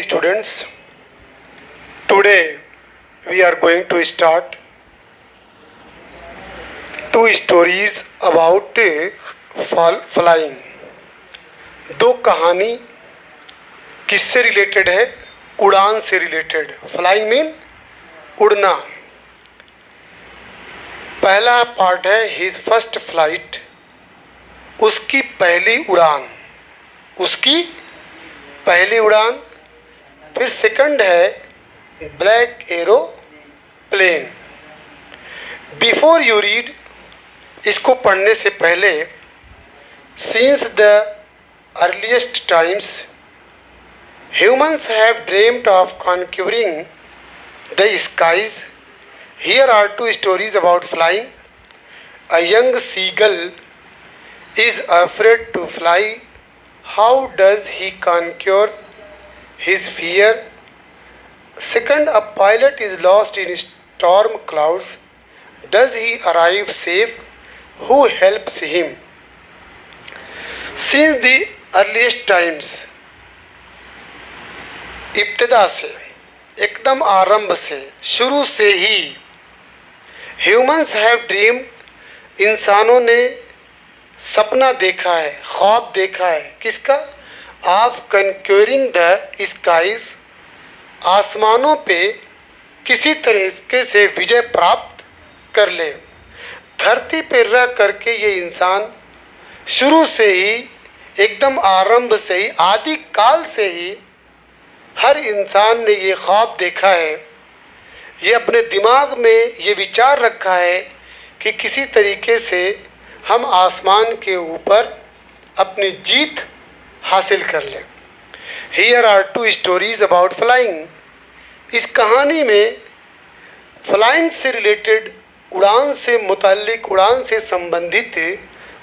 Students, today we are going to start two stories about flying. दो कहानी किससे related है? उड़ान से रिलेटेड. फ्लाइंग मीन उड़ना. पहला पार्ट है हिज फर्स्ट फ्लाइट, उसकी पहली उड़ान. उसकी पहली उड़ान. फिर सेकंड है black arrow plane. Before you read, इसको पढ़ने से पहले, since the earliest times humans have dreamed of conquering the skies. Here are two stories about flying. A young seagull is afraid to fly. How does he conquer his fear? Second, a pilot is lost in storm clouds. Does he arrive safe? Who helps him? Since the earliest times, इब्तिदा से, एकदम आरंभ से, शुरू से ही, humans have dreamed, इंसानों ने सपना देखा है, ख्वाब देखा है. किसका? ऑफ कंक्यूरिंग द स्काईज, आसमानों पे किसी तरीके से विजय प्राप्त कर ले. धरती पर रह करके ये इंसान शुरू से ही, एकदम आरंभ से ही, आदि काल से ही हर इंसान ने ये ख्वाब देखा है, ये अपने दिमाग में ये विचार रखा है कि किसी तरीके से हम आसमान के ऊपर अपनी जीत हासिल कर लें. Here are two stories about flying. इस कहानी में फ्लाइंग से रिलेटेड, उड़ान से मुताल्लिक, उड़ान से संबंधित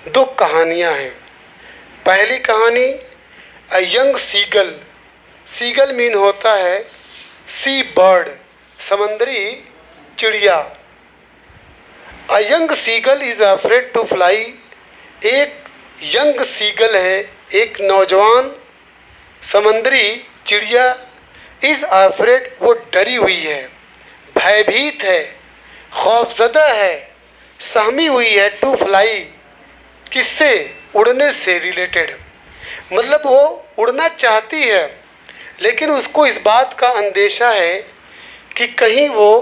दो कहानियां हैं. पहली कहानी a young seagull. Seagull mean होता है सी बर्ड, समंदरी चिड़िया. A young seagull is afraid to fly. एक यंग सीगल है, एक नौजवान समंदरी चिड़िया. इज़ अफ्रेड, वो डरी हुई है, भयभीत है, खौफजदा है, सहमी हुई है. टू फ्लाई, किससे? उड़ने से रिलेटेड. मतलब वो उड़ना चाहती है, लेकिन उसको इस बात का अंदेशा है कि कहीं वो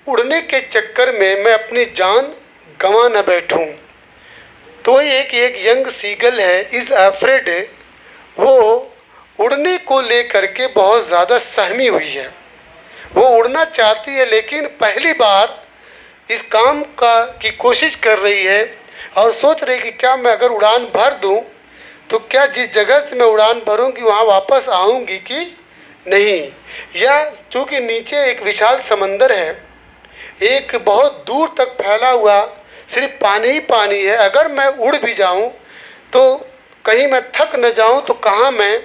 उड़ने के चक्कर में मैं अपनी जान गंवा न बैठूं. तो एक यंग सीगल है, इज़ अफ्रेड, वो उड़ने को लेकर के बहुत ज़्यादा सहमी हुई है. वो उड़ना चाहती है, लेकिन पहली बार इस काम की कोशिश कर रही है और सोच रही कि क्या मैं अगर उड़ान भर दूं तो क्या जिस जगह से मैं उड़ान भरूंगी वहाँ वापस आऊँगी कि नहीं. या चूँकि नीचे एक विशाल समंदर है, एक बहुत दूर तक फैला हुआ सिर्फ पानी ही पानी है, अगर मैं उड़ भी जाऊं तो कहीं मैं थक न जाऊं तो कहाँ मैं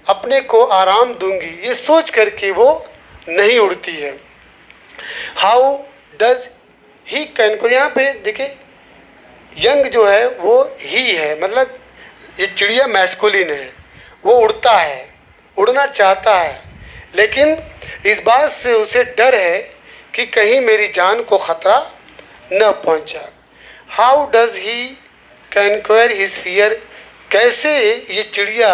अपने को आराम दूंगी. ये सोच करके वो नहीं उड़ती है. हाउ डज ही कैन, यहाँ पे देखिए यंग जो है वो ही है, मतलब ये चिड़िया मैस्कुलिन है. वो उड़ता है, उड़ना चाहता है, लेकिन इस बात से उसे डर है कि कहीं मेरी जान को ख़तरा न पहुंचा. How does he कन्क्वेयर his fear. कैसे ये चिड़िया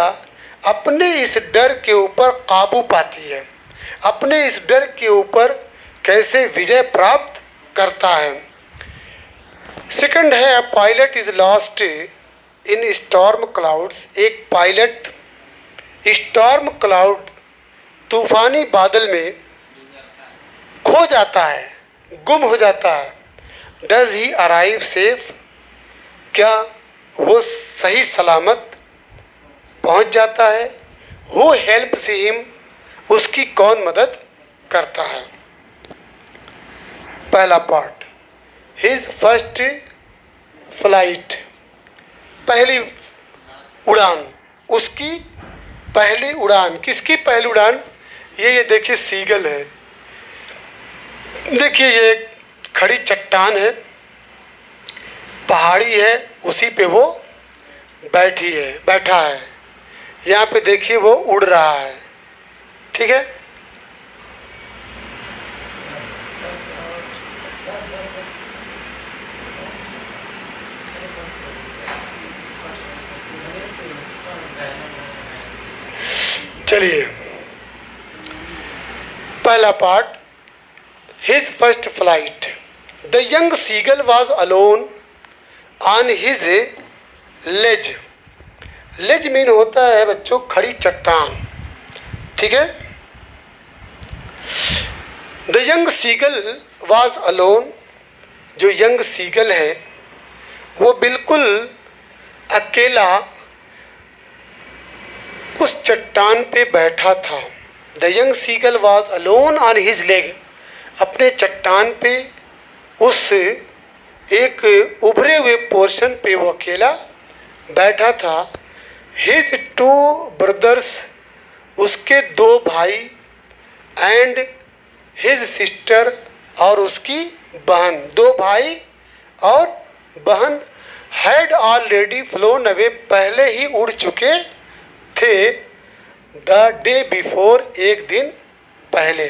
अपने इस डर के ऊपर काबू पाती है, अपने इस डर के ऊपर कैसे विजय प्राप्त करता है. सेकंड है a pilot is lost in storm clouds. एक पायलट स्टॉर्म क्लाउड, तूफ़ानी बादल में खो जाता है, गुम हो जाता है. Does he arrive safe. क्या वो सही सलामत पहुंच जाता है. हु हेल्प्स हिम, उसकी कौन मदद करता है. पहला पार्ट हिज फर्स्ट फ्लाइट, पहली उड़ान. उसकी पहली उड़ान. किसकी पहली उड़ान? ये देखिए सीगल है. देखिए ये खड़ी चट्टान है, पहाड़ी है, उसी पे वो बैठा है. यहाँ पे देखिए वो उड़ रहा है. ठीक है। चलिए, पहला part, his first flight. The young seagull was alone on his ledge. Ledge mean होता है बच्चों खड़ी चट्टान, ठीक है। The young seagull was alone, जो यंग सीगल है वो बिल्कुल अकेला उस चट्टान पे बैठा था। The young seagull was alone on his leg, अपने चट्टान पे उस एक उभरे हुए पोर्शन पे वो अकेला बैठा था। हिज टू ब्रदर्स, उसके दो भाई, एंड हिज सिस्टर, और उसकी बहन, दो भाई और बहन, हैड ऑलरेडी फ्लोन अवे, पहले ही उड़ चुके थे। द डे बिफोर, एक दिन पहले,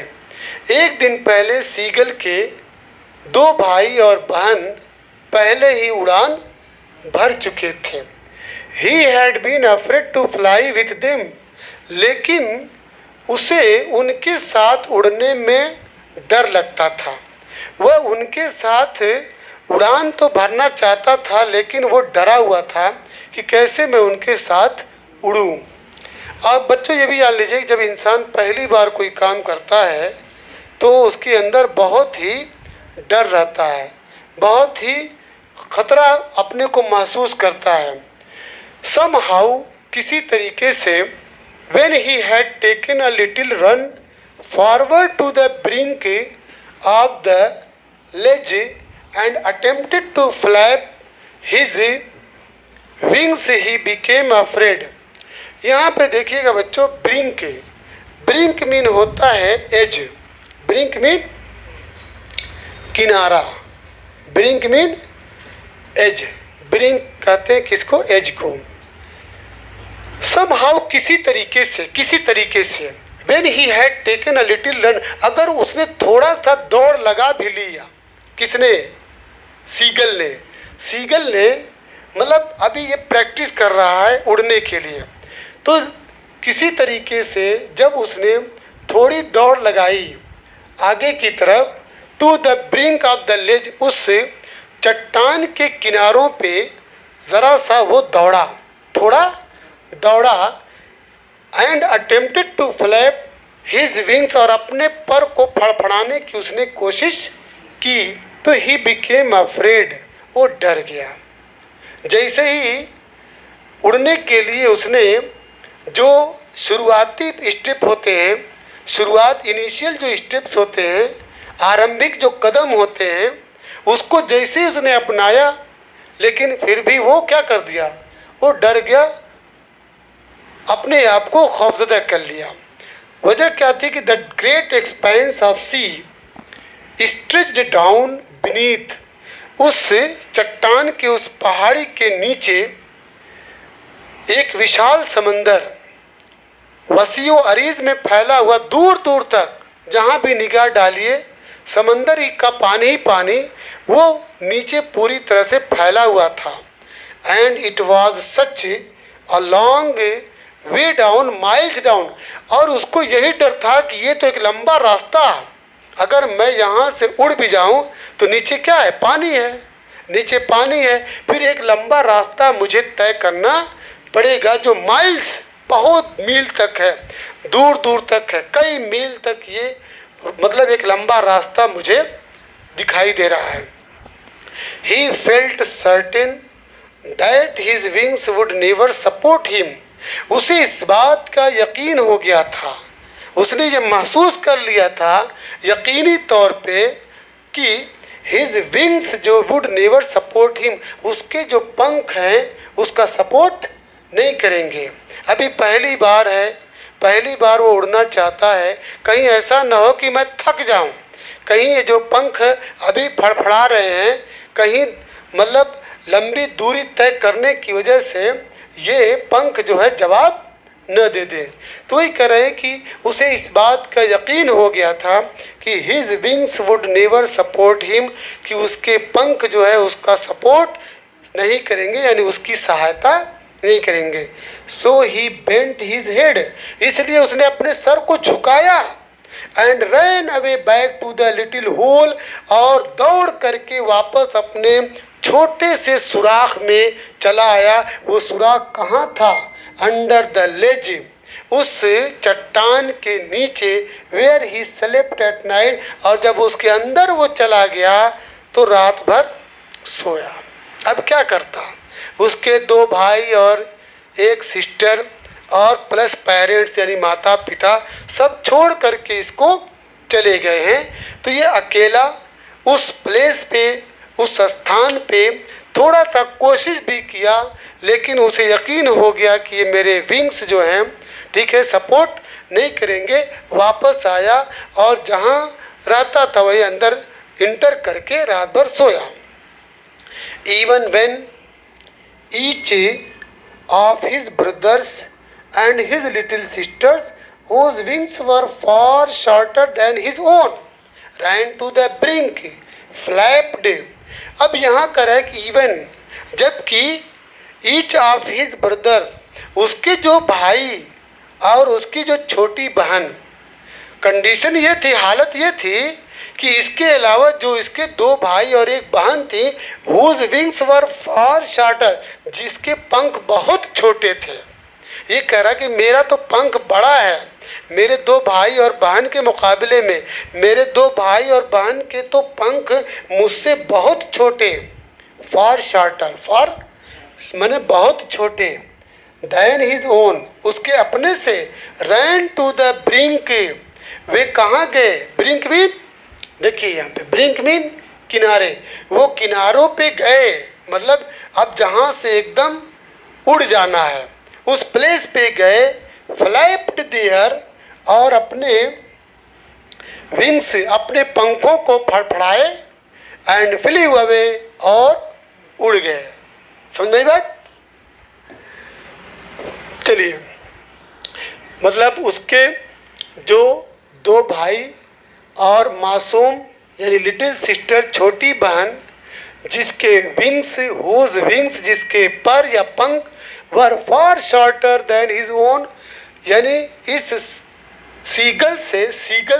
एक दिन पहले सीगल के दो भाई और बहन पहले ही उड़ान भर चुके थे। He had been afraid to fly with them, लेकिन उसे उनके साथ उड़ने में डर लगता था। वह उनके साथ उड़ान तो भरना चाहता था, लेकिन वो डरा हुआ था कि कैसे मैं उनके साथ उड़ूं। अब बच्चों ये भी जान लीजिए कि जब इंसान पहली बार कोई काम करता है तो उसके अंदर बहुत ही डर रहता है, बहुत ही खतरा अपने को महसूस करता है। समहाउ, किसी तरीके से, when he had taken a little run forward to the brink of the ledge and attempted to flap his wings, he became afraid। यहाँ पे देखिएगा बच्चों, ब्रिंक, ब्रिंक मीन होता है एज, ब्रिंक मीन किनारा, ब्रिंक मीन एज, ब्रिंक कहते हैं किसको, एज को। समहाउ, किसी तरीके से, when he had taken a little run, अगर उसने थोड़ा सा दौड़ लगा भी लिया, किसने, सीगल ने मतलब अभी ये प्रैक्टिस कर रहा है उड़ने के लिए, तो किसी तरीके से जब उसने थोड़ी दौड़ लगाई आगे की तरफ, to the brink of the ledge, उस चट्टान के किनारों पे ज़रा सा वो दौड़ा, थोड़ा दौड़ा, and attempted to flap his wings, और अपने पर को फड़फड़ाने की उसने कोशिश की, तो ही बिकेम अफ्रेड, वो डर गया। जैसे ही उड़ने के लिए उसने जो शुरुआती स्टेप होते हैं, इनिशियल जो स्टेप्स होते हैं, आरंभिक जो कदम होते हैं, उसको जैसे ही उसने अपनाया, लेकिन फिर भी वो क्या कर दिया, वो डर गया, अपने आप को खौफजदा कर लिया। वजह क्या थी कि the great expanse of sea stretched down beneath, उस चट्टान के उस पहाड़ी के नीचे एक विशाल समंदर, वसीओ अरीज में फैला हुआ, दूर दूर तक जहाँ भी निगाह डालिए समंदर ही का पानी ही पानी, वो नीचे पूरी तरह से फैला हुआ था। And it was such a long way down, miles down, और उसको यही डर था कि ये तो एक लंबा रास्ता, अगर मैं यहाँ से उड़ भी जाऊँ तो नीचे क्या है, पानी है, नीचे पानी है, फिर एक लंबा रास्ता मुझे तय करना पड़ेगा, जो माइल्स, बहुत मील तक है, दूर दूर तक है, कई मील तक, ये मतलब एक लंबा रास्ता मुझे दिखाई दे रहा है। He felt certain that his wings would never support him, उसे इस बात का यकीन हो गया था, उसने ये महसूस कर लिया था यकीनी तौर पे कि हिज विंग्स जो वुड नेवर सपोर्ट हिम, उसके जो पंख हैं उसका सपोर्ट नहीं करेंगे। अभी पहली बार है, पहली बार वो उड़ना चाहता है, कहीं ऐसा ना हो कि मैं थक जाऊं, कहीं ये जो पंख अभी फड़फड़ा रहे हैं, कहीं मतलब लंबी दूरी तय करने की वजह से ये पंख जो है जवाब न दे दें। तो वही कह रहे हैं कि उसे इस बात का यकीन हो गया था कि his wings would never support him, कि उसके पंख जो है उसका सपोर्ट नहीं करेंगे, यानी उसकी सहायता नहीं करेंगे। So he bent his head, इसलिए उसने अपने सर को झुकाया। And run away back to the little hole, और दौड़ करके वापस अपने छोटे से सुराख में चला आया। वो सुराख कहाँ था? अंडर द लेज, उस चट्टान के नीचे, where he slept at night, और जब उसके अंदर वो चला गया तो रात भर सोया। अब क्या करता? उसके 2 भाई और 1 सिस्टर और प्लस पेरेंट्स यानी माता पिता सब छोड़ करके इसको चले गए हैं। तो ये अकेला उस प्लेस पे, उस स्थान पे थोड़ा सा कोशिश भी किया, लेकिन उसे यकीन हो गया कि ये मेरे विंग्स जो हैं, ठीक है, सपोर्ट नहीं करेंगे। वापस आया और जहाँ रहता था वही अंदर इंटर करके रात भर सोया। Even when each of his brothers and his little sisters, whose wings were far shorter than his own, ran to the brink, flapped. अब यहाँ कर है कि इवन, जबकि each of his brothers, उसके जो भाई और उसकी जो छोटी बहन, कंडीशन ये थी, हालत ये थी कि इसके अलावा जो इसके 2 भाई और 1 बहन थी, whose wings were far shorter, जिसके पंख बहुत छोटे थे। ये कह रहा कि मेरा तो पंख बड़ा है, मेरे 2 भाई और बहन के मुकाबले में मेरे 2 भाई और बहन के तो पंख मुझसे बहुत छोटे। far shorter, far माने बहुत छोटे, than his own, उसके अपने से। ran to the brink, वे कहाँ गए? ब्रिंक मीन, देखिए यहाँ पे ब्रिंक मीन किनारे, वो किनारों पे गए, मतलब अब जहाँ से एकदम उड़ जाना है उस प्लेस पे गए। फ्लैप्ड देयर, और अपने विंग्स, अपने पंखों को फड़फड़ाए। एंड फ्लीव अवे, और उड़ गए। समझ में बात? चलिए, मतलब उसके जो 2 भाई और मासूम यानी लिटिल सिस्टर, छोटी बहन, जिसके विंग्स, हुज विंग्स, जिसके पर या पंख, वर फार शॉर्टर देन हिज ओन, यानी इस सीगल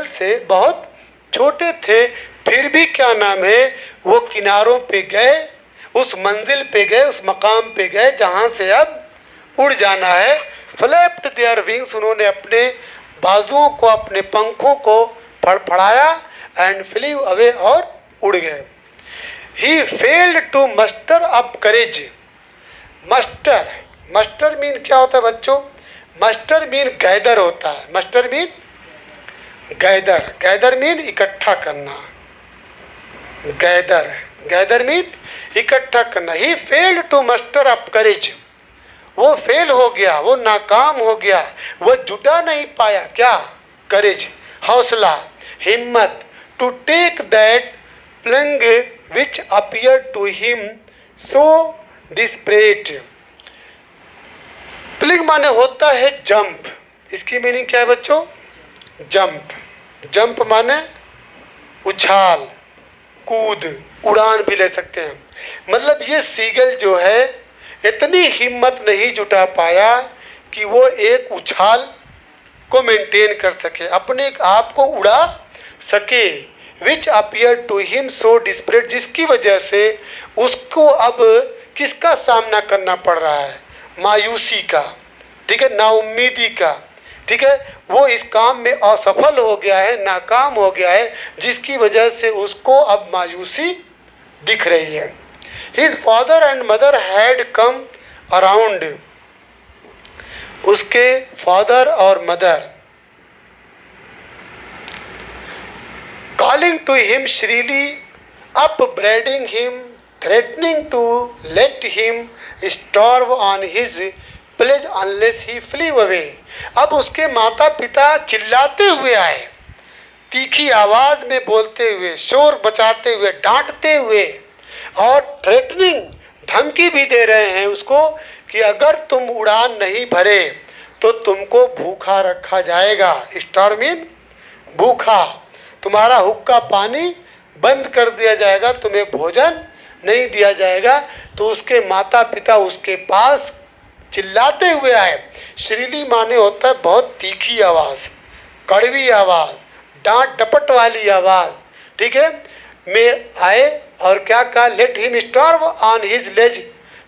से बहुत छोटे थे, फिर भी क्या नाम है, वो किनारों पे गए, उस मंजिल पे गए, उस मकाम पे गए जहाँ से अब उड़ जाना है। फ्लैप्ड देयर विंग्स, उन्होंने अपने बाजुओं को, अपने पंखों को फड़फड़ाया। एंड फ्लीव अवे, और उड़ गए। He failed to muster up courage. Muster mean क्या होता है बच्चों? मस्टर मीन गैदर होता है। मस्टर मीन गैदर मीन इकट्ठा करना। गैदर मीन इकट्ठा करना। ही फेल्ड टू मस्टर अप करेज, वो फेल हो गया, वो नाकाम हो गया, वो जुटा नहीं पाया क्या? करेज, हौसला, हिम्मत। To take that plunge which appear to him so desperate. Plunge माने होता है जंप। इसकी मीनिंग क्या है बच्चों? जंप माने उछाल, कूद, उड़ान भी ले सकते हैं। मतलब ये सीगल जो है इतनी हिम्मत नहीं जुटा पाया कि वो एक उछाल को मेंटेन कर सके, अपने आप को उड़ा सके। Which appear to him so desperate, जिसकी वजह से उसको अब किसका सामना करना पड़ रहा है? मायूसी का, ठीक है, नाउम्मीदी का, ठीक है। वो इस काम में असफल हो गया है, नाकाम हो गया है, जिसकी वजह से उसको अब मायूसी दिख रही है। His father and mother had come around, उसके फादर और mother calling to him shrilly, upbraiding him, threatening to let him starve on his pledge unless he flew away। अब उसके माता पिता चिल्लाते हुए आए, तीखी आवाज में बोलते हुए, शोर बचाते हुए, डांटते हुए, और थ्रेटनिंग, धमकी भी दे रहे हैं उसको कि अगर तुम उड़ान नहीं भरे तो तुमको भूखा रखा जाएगा। स्टार मीन भूखा। तुम्हारा हुक्का पानी बंद कर दिया जाएगा, तुम्हें भोजन नहीं दिया जाएगा। तो उसके माता पिता उसके पास चिल्लाते हुए आए। श्रीली माने होता है बहुत तीखी आवाज़, कड़वी आवाज़, डांट डपट वाली आवाज़, ठीक है। में आए और क्या कहा, let him starve on his ledge,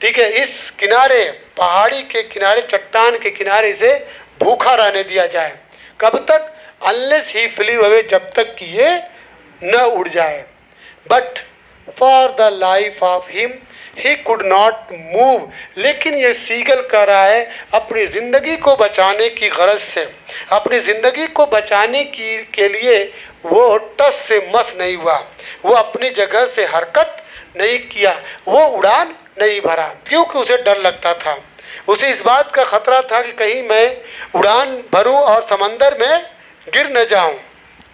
ठीक है, इस किनारे, पहाड़ी के किनारे, चट्टान के किनारे से भूखा रहने दिया जाए। कब तक? अनलेस ही फ्ली अवे, जब तक कि ये न उड़ जाए। But for the life of him he could not move, लेकिन ये सीगल कर रहा है अपनी ज़िंदगी को बचाने की गरज से, अपनी ज़िंदगी को बचाने की के लिए वो टस से मस नहीं हुआ, वो अपनी जगह से हरकत नहीं किया, वो उड़ान नहीं भरा, क्योंकि उसे डर लगता था। उसे इस बात का खतरा था कि कहीं मैं उड़ान भरूं और समंदर में गिर न जाऊं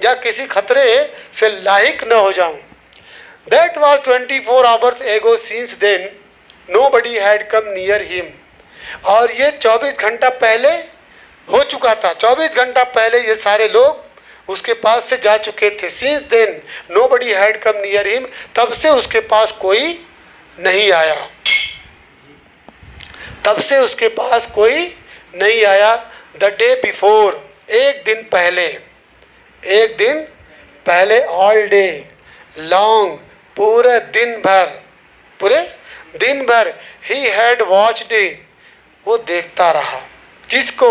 या किसी खतरे से लाहिक न हो जाऊं। That was 24 hours ago. Since then, nobody had come near him. और ये 24 घंटा पहले हो चुका था। 24 घंटा पहले ये सारे लोग उसके पास से जा चुके थे। Since then, nobody had come near him. तब से उसके पास कोई नहीं आया, तब से उसके पास कोई नहीं आया। The day before, एक दिन पहले, एक दिन पहले, all day long, पूरे दिन भर, पूरे दिन भर, ही हैड वॉच्ड, वो देखता रहा। किसको?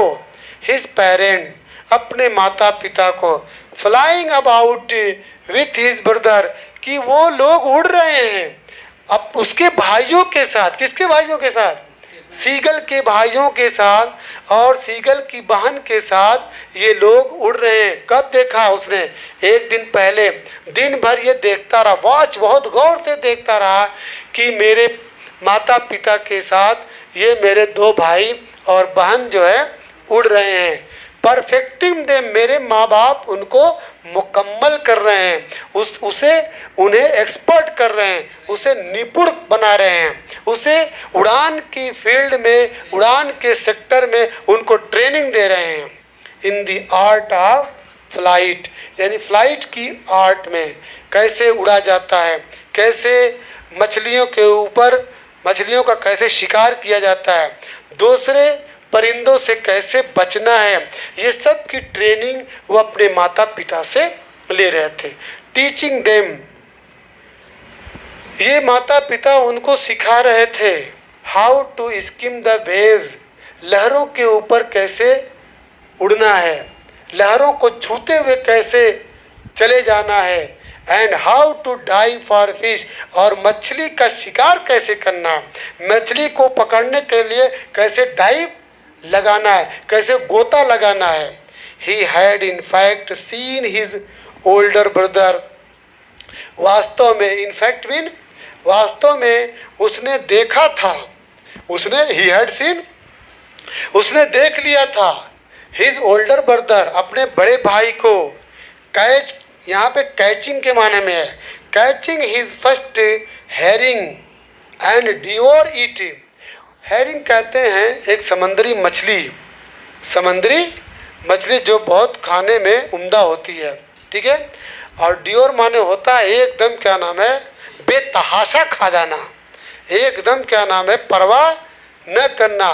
हिज पेरेंट, अपने माता पिता को, flying about with his brother, कि वो लोग उड़ रहे हैं अब उसके भाइयों के साथ। किसके भाइयों के साथ? सीगल के भाइयों के साथ और सीगल की बहन के साथ ये लोग उड़ रहे हैं। कब देखा उसने? एक दिन पहले। दिन भर ये देखता रहा, वॉच, बहुत गौर से देखता रहा कि मेरे माता पिता के साथ ये मेरे दो भाई और बहन जो है उड़ रहे हैं। परफेक्टिंग देम, मेरे माँ बाप उनको मुकम्मल कर रहे हैं, उसे उन्हें एक्सपर्ट कर रहे हैं, उसे निपुण बना रहे हैं, उसे उड़ान की फील्ड में, उड़ान के सेक्टर में उनको ट्रेनिंग दे रहे हैं। In the art of flight, यानी फ्लाइट की आर्ट में कैसे उड़ा जाता है, कैसे मछलियों के ऊपर, मछलियों का कैसे शिकार किया जाता है, दूसरे परिंदों से कैसे बचना है, ये सब की ट्रेनिंग वो अपने माता पिता से ले रहे थे। टीचिंग देम, ये माता पिता उनको सिखा रहे थे how to skim the waves, लहरों के ऊपर कैसे उड़ना है, लहरों को छूते हुए कैसे चले जाना है, and how to dive for fish, और मछली का शिकार कैसे करना, मछली को पकड़ने के लिए कैसे डाइव लगाना है, कैसे गोता लगाना है। He had in fact seen his older brother, वास्तव में, इनफैक्ट मीन वास्तव में उसने देखा था, उसने, ही हैड सीन, उसने देख लिया था, हिज ओल्डर ब्रदर, अपने बड़े भाई को, कैच, यहाँ पे कैचिंग के माने में है, catching his first herring and devour it. Herring कहते हैं एक समुद्री मछली, समुद्री मछली जो बहुत खाने में उम्दा होती है, ठीक है। और डियोर माने होता है एकदम, क्या नाम है, बेतहाशा खा जाना, एकदम, क्या नाम है, परवाह न करना,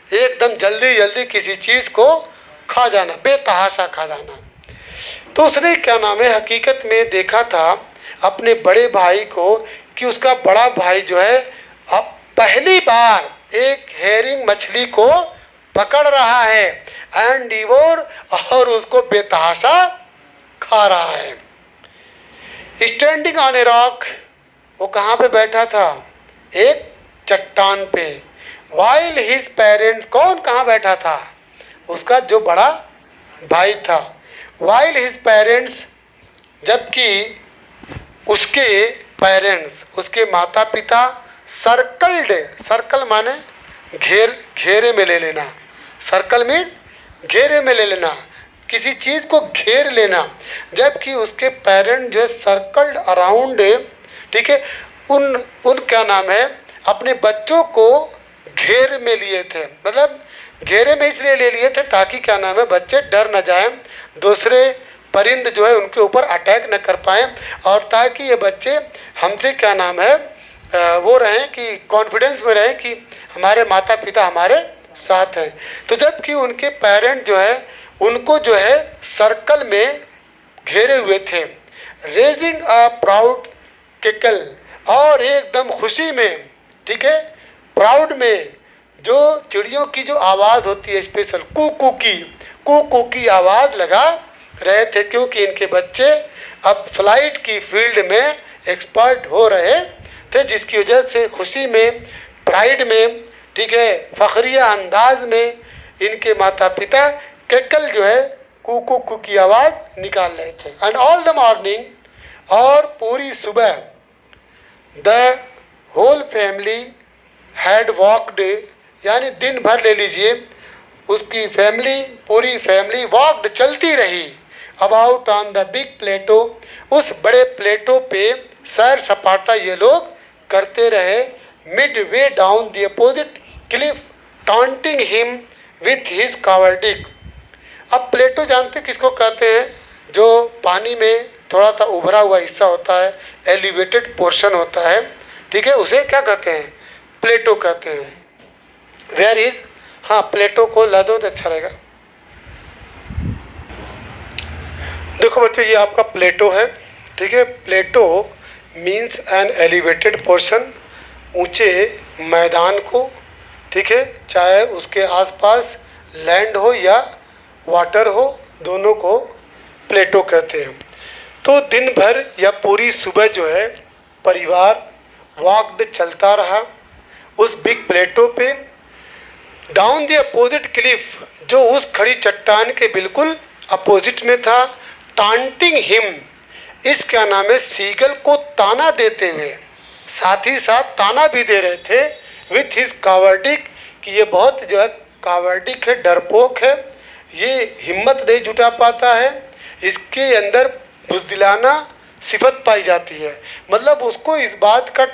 एकदम जल्दी जल्दी किसी चीज़ को खा जाना, बेतहाशा खा जाना। तो उसने, क्या नाम है, हकीकत में देखा था अपने बड़े भाई को कि उसका बड़ा भाई जो है अब पहली बार एक हेरिंग मछली को पकड़ रहा है, एंड डिवोर, और उसको बेतहाशा खा रहा है। स्टैंडिंग ऑन ए रॉक, वो कहाँ पे बैठा था? एक चट्टान पे। वाइल हिज पेरेंट्स, कौन कहाँ बैठा था? उसका जो बड़ा भाई था। वाइल हिज पेरेंट्स, जबकि उसके पेरेंट्स, उसके माता पिता, सर्कल्ड, सर्कल माने घेरे में ले लेना, सर्कल में घेरे में ले लेना, किसी चीज़ को घेर लेना, जबकि उसके पेरेंट जो है सर्कल्ड अराउंड, ठीक है, उन क्या नाम है, अपने बच्चों को घेर में लिए थे, मतलब घेरे में इसलिए ले लिए थे ताकि क्या नाम है बच्चे डर न जाएं, दूसरे परिंद जो है उनके ऊपर अटैक न कर पाएँ, और ताकि ये बच्चे हमसे क्या नाम है वो रहें कि कॉन्फिडेंस में रहें कि हमारे माता पिता हमारे साथ हैं। तो जबकि उनके पेरेंट जो है उनको जो है सर्कल में घेरे हुए थे, रेजिंग अ प्राउड केकल, और एकदम खुशी में, ठीक है, प्राउड में जो चिड़ियों की जो आवाज़ होती है स्पेशल कू की आवाज़ लगा रहे थे, क्योंकि इनके बच्चे अब फ्लाइट की फील्ड में एक्सपर्ट हो रहे थे, जिसकी वजह से खुशी में, प्राइड में, ठीक है, फखरिया अंदाज में इनके माता पिता केकल जो है कू की आवाज़ निकाल रहे थे। एंड ऑल द मॉर्निंग, और पूरी सुबह, the whole family had walked, यानी दिन भर ले लीजिए, उसकी फैमिली, पूरी फैमिली वॉकड, चलती रही, अबाउट ऑन द बिग प्लेटो, उस बड़े प्लेटो पे सैर सपाटा ये लोग करते रहे, midway down the opposite cliff taunting him with his cowardice. अब प्लेटो जानते किसको कहते हैं? जो पानी में थोड़ा सा उभरा हुआ हिस्सा होता है, एलिवेटेड पोर्शन होता है, ठीक है, उसे क्या कहते हैं? प्लेटो कहते हैं। वेयर इज, हाँ प्लेटो को ला दो तो अच्छा रहेगा। देखो बच्चों ये आपका प्लेटो है, ठीक है। प्लेटो मीन्स एन एलिवेटेड पोर्शन, ऊंचे मैदान को, ठीक है, चाहे उसके आसपास लैंड हो या वाटर हो, दोनों को प्लेटो कहते हैं। तो दिन भर या पूरी सुबह जो है परिवार वॉकड, चलता रहा उस बिग प्लेटो पे, डाउन द अपोजिट क्लिफ, जो उस खड़ी चट्टान के बिल्कुल अपोजिट में था, टांटिंग हिम, इस क्या नाम है सीगल को ताना देते हुए, साथ ही साथ ताना भी दे रहे थे, विथ हिज कावर्डिक, कि ये बहुत जो है कावर्डिक है, डरपोक है, ये हिम्मत नहीं जुटा पाता है, इसके अंदर बुज़दिलाना सिफत पाई जाती है। मतलब उसको इस बात का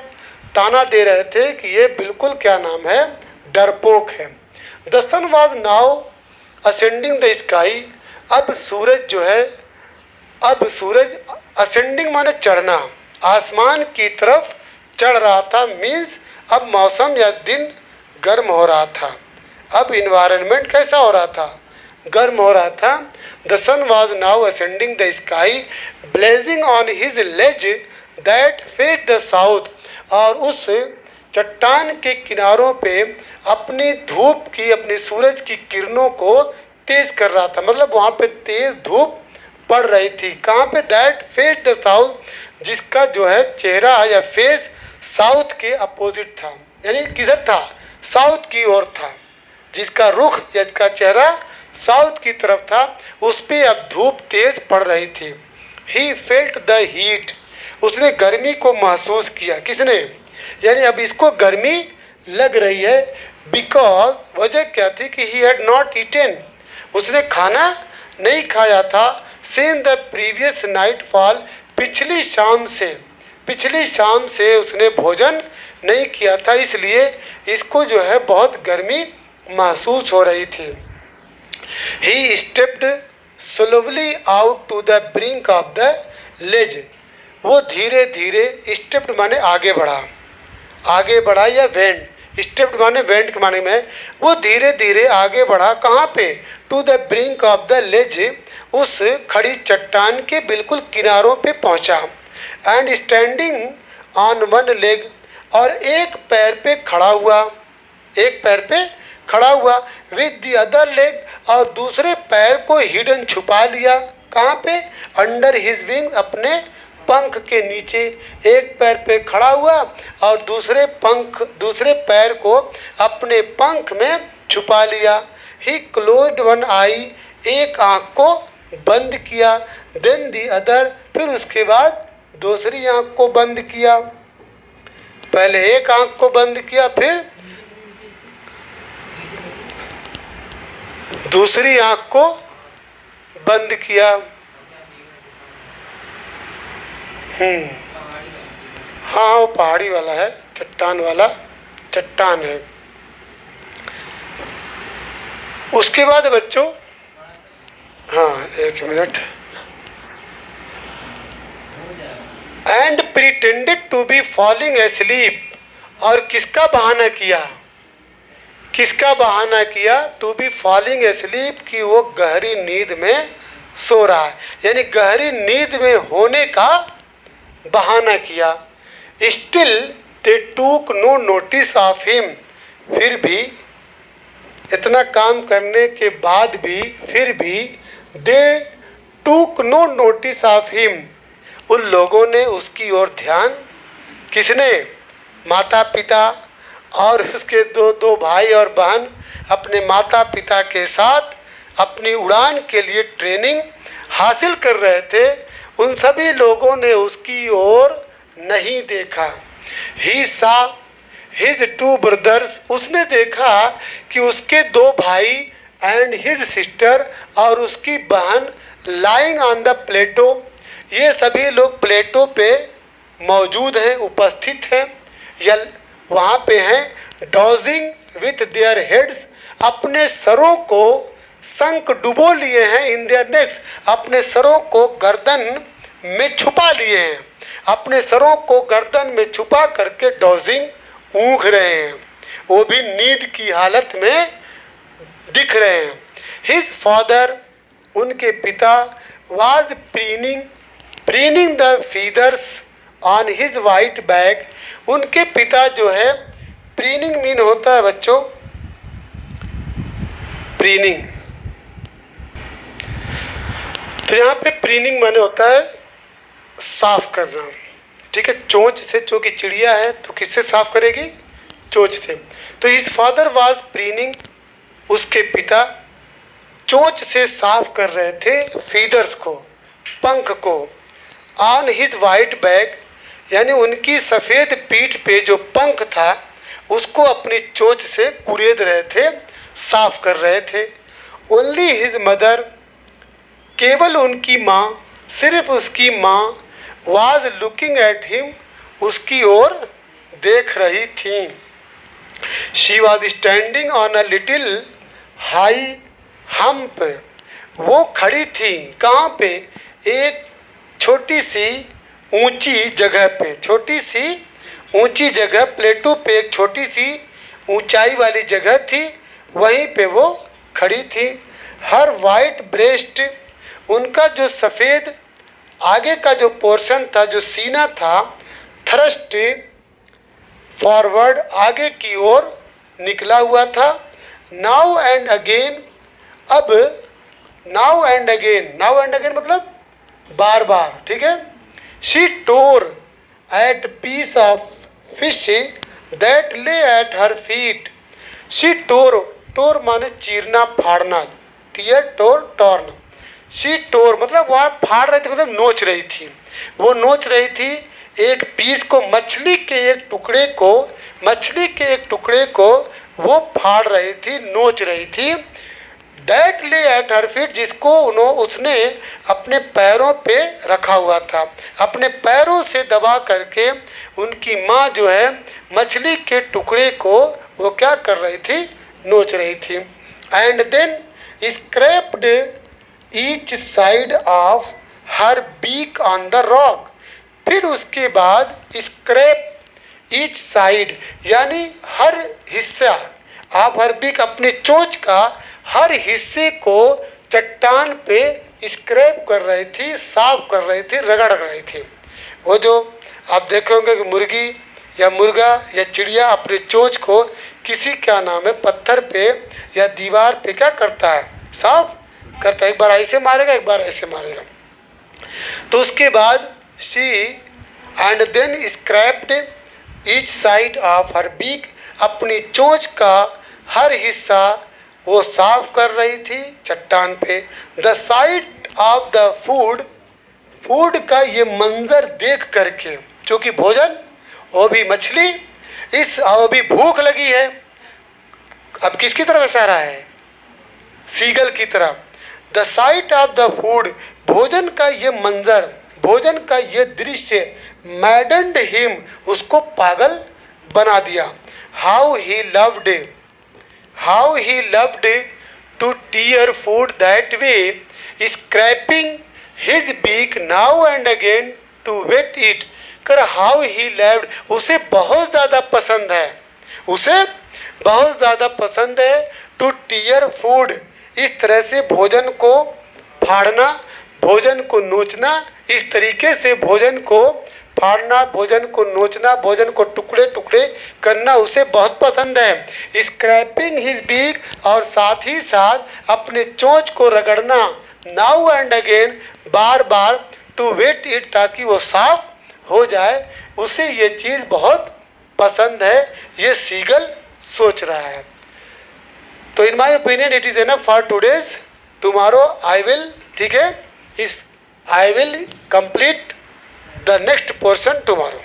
ताना दे रहे थे कि ये बिल्कुल क्या नाम है डरपोक है। The sun was now ascending the sky, अब सूरज जो है, अब सूरज असेंडिंग माने चढ़ना, आसमान की तरफ चढ़ रहा था, मीन्स अब मौसम या दिन गर्म हो रहा था, अब इन्वायरमेंट कैसा हो रहा था? गर्म हो रहा था। The sun was now ascending the sky, blazing on his ledge that face the south, और उस चट्टान के किनारों पे अपनी धूप की, अपनी सूरज की किरणों को तेज कर रहा था। मतलब वहाँ पे तेज धूप पड़ रही थी। कहाँ पे? दैट फेस द साउथ, जिसका जो है चेहरा या फेस साउथ के अपोजिट था, यानी किधर था? साउथ की ओर था, जिसका रुख या जिसका चेहरा साउथ की तरफ था, उस पर अब धूप तेज पड़ रही थी। ही फेल्ट द हीट, उसने गर्मी को महसूस किया। किसने? यानी अब इसको गर्मी लग रही है। बिकॉज, वजह क्या थी कि ही हैड नॉट ईटेन, उसने खाना नहीं खाया था। Since the previous night fall, पिछली शाम से उसने भोजन नहीं किया था, इसलिए इसको जो है बहुत गर्मी महसूस हो रही थी। He stepped slowly out to the brink of the ledge, वो धीरे धीरे, स्टेप्ड माने आगे बढ़ा या वेंट, स्टेप्ड माने वेंट के माने में, वो धीरे धीरे आगे बढ़ा। कहाँ पे? To the brink of the ledge, उस खड़ी चट्टान के बिल्कुल किनारों पे पहुँचा। And standing on one leg, और एक पैर पे खड़ा हुआ, विद द अदर लेग, और दूसरे पैर को हिडन छुपा लिया। कहाँ पे? अंडर हिज विंग, अपने पंख के नीचे। एक पैर पे खड़ा हुआ और दूसरे पैर को अपने पंख में छुपा लिया। ही क्लोज्ड वन आई, एक आँख को बंद किया। देन दी अदर, फिर उसके बाद दूसरी आँख को बंद किया। पहले एक आँख को बंद किया, फिर दूसरी आँख को बंद किया। हाँ वो पहाड़ी वाला है, चट्टान है। उसके बाद बच्चों, हाँ एक minute, and pretended to be falling asleep, और किसका बहाना किया, किसका बहाना किया, टू बी फॉलिंग एस्लीप, कि वो गहरी नींद में सो रहा है, यानी गहरी नींद में होने का बहाना किया। स्टिल दे टूक नो नोटिस ऑफ हिम, फिर भी इतना काम करने के बाद भी, फिर भी दे टूक नो नोटिस ऑफ हिम, उन लोगों ने उसकी ओर ध्यान, किसने, माता पिता और उसके दो भाई और बहन अपने माता पिता के साथ अपनी उड़ान के लिए ट्रेनिंग हासिल कर रहे थे, उन सभी लोगों ने उसकी ओर नहीं देखा। ही सा हिज टू ब्रदर्स, उसने देखा कि उसके दो भाई एंड हिज सिस्टर, और उसकी बहन लाइंग ऑन द प्लेटो, ये सभी लोग प्लेटो पे मौजूद हैं, उपस्थित हैं, या वहाँ पे हैं, डॉजिंग विथ देयर हेड्स, अपने सरों को संक डुबो लिए हैं, इन देयर नेक्स, अपने सरों को गर्दन में छुपा लिए हैं, अपने सरों को गर्दन में छुपा करके डॉजिंग ऊँघ रहे हैं, वो भी नींद की हालत में दिख रहे हैं। हिज फादर, उनके पिता, was preening the feathers on his white bag, उनके पिता जो है, प्रीनिंग मीन होता है बच्चों, प्रीनिंग, तो यहाँ पे प्रीनिंग माने होता है साफ करना, ठीक है, चोंच से, चूँकि चिड़िया है तो किससे साफ करेगी, चोंच से, तो हिज फादर वाज प्रीनिंग, उसके पिता चोंच से साफ कर रहे थे फीदर्स को, पंख को, ऑन हिज वाइट बैग, यानी उनकी सफ़ेद पीठ पे जो पंख था उसको अपनी चोंच से कुरेद रहे थे, साफ कर रहे थे। ओनली हिज मदर, केवल उनकी माँ, सिर्फ उसकी माँ, वाज लुकिंग एट हिम, उसकी ओर देख रही थी। She was standing on a little high hump, वो खड़ी थी कहाँ पे, एक छोटी सी ऊंची जगह पे, छोटी सी ऊंची जगह, प्लेटो पे एक छोटी सी ऊंचाई वाली जगह थी, वहीं पे वो खड़ी थी। हर वाइट ब्रेस्ट, उनका जो सफ़ेद आगे का जो पोर्शन था, जो सीना था, थ्रस्ट फॉरवर्ड, आगे की ओर निकला हुआ था। नाउ एंड अगेन, अब now and again, now and again मतलब बार बार, ठीक है। She tore at piece of fish that lay at her feet, she tore, tore माने चीरना, फाड़ना, tear tore torn, she tore मतलब वहाँ फाड़ रही थी, मतलब नोच रही थी, वो नोच रही थी एक पीस को, मछली के एक टुकड़े को, मछली के एक टुकड़े को वो फाड़ रही थी, नोच रही थी। That lay at her feet, जिसको उसने अपने पैरों पे रखा हुआ था, अपने पैरों से दबा करके उनकी माँ जो है मछली के टुकड़े को वो क्या कर रही थी, नोच रही थी। And then scraped each side of her beak on the rock, फिर उसके बाद स्क्रैप ईच साइड यानी हर हिस्सा, आप हर बीक अपनी चोंच का हर हिस्से को चट्टान पे स्क्रैप कर रही थी, साफ कर रही थी, रगड़ रही थी। वो जो आप देखोगे कि मुर्गी या मुर्गा या चिड़िया अपनी चोंच को किसी, क्या नाम है, पत्थर पे या दीवार पे क्या करता है, साफ करता है, एक बार ऐसे मारेगा, एक बार ऐसे मारेगा। तो उसके बाद she and then scraped each side of her beak, अपनी चोंच का हर हिस्सा वो साफ कर रही थी चट्टान पे। The site of the food, food का ये मंजर देख करके, क्योंकि भोजन, वो भी मछली, इस वो भी भूख लगी है, अब किसकी तरफ इशारा है, सीगल की तरफ। The site of the food, भोजन का ये मंजर, भोजन का ये दृश्य, मैडन्ड हिम, उसको पागल बना दिया। How he loved to tear food that way, scraping his beak now and again to wet it. कर how he loved, उसे बहुत ज़्यादा पसंद है, उसे बहुत ज़्यादा पसंद है टू टीयर फूड, इस तरह से भोजन को फाड़ना, भोजन को नोचना, इस तरीके से भोजन को फाड़ना, भोजन को नोचना, भोजन को टुकड़े टुकड़े करना उसे बहुत पसंद है। स्क्रैपिंग हिज बीक, और साथ ही साथ अपने चोंच को रगड़ना, नाउ एंड अगेन, बार बार, टू वेट इट, ताकि वो साफ हो जाए, उसे ये चीज़ बहुत पसंद है, ये सीगल सोच रहा है। तो in my opinion it is enough for today's, tomorrow I will, ठीक है, इस I will complete the next portion tomorrow.